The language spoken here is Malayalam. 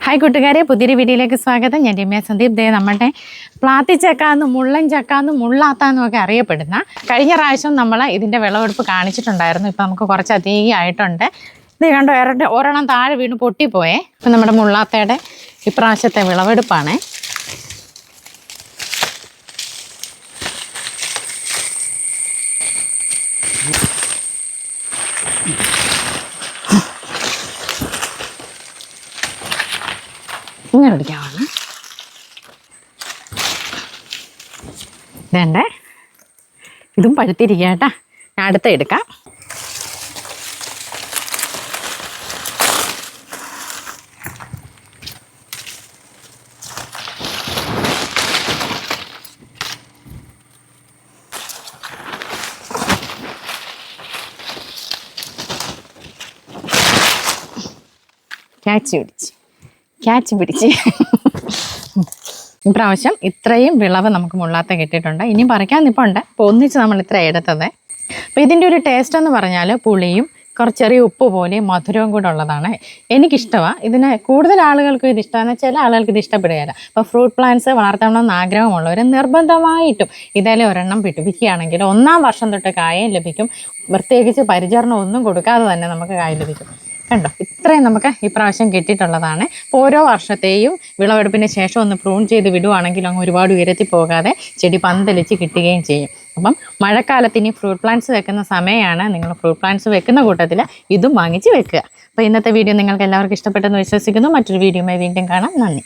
ഹായ് കൂട്ടുകാരെ, പുതിയൊരു വീഡിയോയിലേക്ക് സ്വാഗതം. ഞാൻ രമ്യ സന്ദീപ്. നമ്മുടെ പ്ലാത്തിച്ചക്കാന്നും മുള്ളൻ ചക്കാന്നും മുള്ളാത്താന്നും ഒക്കെ അറിയപ്പെടുന്ന കഴിഞ്ഞ പ്രാവശ്യം നമ്മൾ ഇതിൻ്റെ വിളവെടുപ്പ് കാണിച്ചിട്ടുണ്ടായിരുന്നു. ഇപ്പം നമുക്ക് കുറച്ചധികം ആയിട്ടുണ്ട്. ഇത് കണ്ടോ, ഒരെണ്ണം താഴെ വീണ് പൊട്ടിപ്പോയേ. ഇപ്പം നമ്മുടെ മുള്ളാത്തയുടെ ഇപ്രാവശ്യത്തെ വിളവെടുപ്പാണ്. ഇങ്ങനെ എടുക്കാവാണ്. വേണ്ടേ, ഇതും പഴുത്തിരിക്കുക കേട്ടാ. ഞാൻ അടുത്ത എടുക്കാം. ക്യാച്ച് പിടിച്ച് ഇപ്രാവശ്യം ഇത്രയും വിളവ് നമുക്ക് മുള്ളാത്ത കിട്ടിയിട്ടുണ്ട്. ഇനിയും പറിക്കാൻ നിൽപ്പുണ്ട്. അപ്പോൾ ഒന്നിച്ച് നമ്മൾ ഇത്ര എടുത്തത്. അപ്പോൾ ഇതിൻ്റെ ഒരു ടേസ്റ്റ് എന്ന് പറഞ്ഞാൽ പുളിയും കുറച്ച് ചെറിയ ഉപ്പ് പോലെയും മധുരവും കൂടെ ഉള്ളതാണ്. എനിക്കിഷ്ടമാണ്. ഇതിന് കൂടുതൽ ആളുകൾക്കും ഇത് ഇഷ്ടമാണ്, ചില ആളുകൾക്ക് ഇത് ഇഷ്ടപ്പെടുകയില്ല. അപ്പോൾ ഫ്രൂട്ട് പ്ലാന്റ്സ് വളർത്തണമെന്ന് ആഗ്രഹമുള്ളവർ നിർബന്ധമായിട്ടും ഇതേലെ ഒരെണ്ണം പിടിപ്പിക്കുകയാണെങ്കിൽ 1-ാം വർഷം തൊട്ട് കായം ലഭിക്കും. പ്രത്യേകിച്ച് പരിചരണം ഒന്നും കൊടുക്കാതെ തന്നെ നമുക്ക് കായ ലഭിക്കും. കണ്ടോ, ഇത്രയും നമുക്ക് ഇപ്രാവശ്യം കിട്ടിയിട്ടുള്ളതാണ്. അപ്പോൾ ഓരോ വർഷത്തെയും വിളവെടുപ്പിന് ശേഷം ഒന്ന് പ്രൂൺ ചെയ്ത് വിടുവാണെങ്കിൽ അങ്ങ് ഒരുപാട് ഉയരത്തിൽ പോകാതെ ചെടി പന്തലിച്ച് കിട്ടുകയും ചെയ്യും. അപ്പം മഴക്കാലത്ത് ഇനി ഫ്രൂട്ട് പ്ലാന്റ്സ് വെക്കുന്ന സമയമാണ്. നിങ്ങൾ ഫ്രൂട്ട് പ്ലാന്റ്സ് വെക്കുന്ന കൂട്ടത്തിൽ ഇതും വാങ്ങിച്ച് വെക്കുക. അപ്പോൾ ഇന്നത്തെ വീഡിയോ നിങ്ങൾക്ക് എല്ലാവർക്കും ഇഷ്ടപ്പെട്ടെന്ന് വിശ്വസിക്കുന്നു. മറ്റൊരു വീഡിയോയുമായി വീണ്ടും കാണാം. നന്ദി.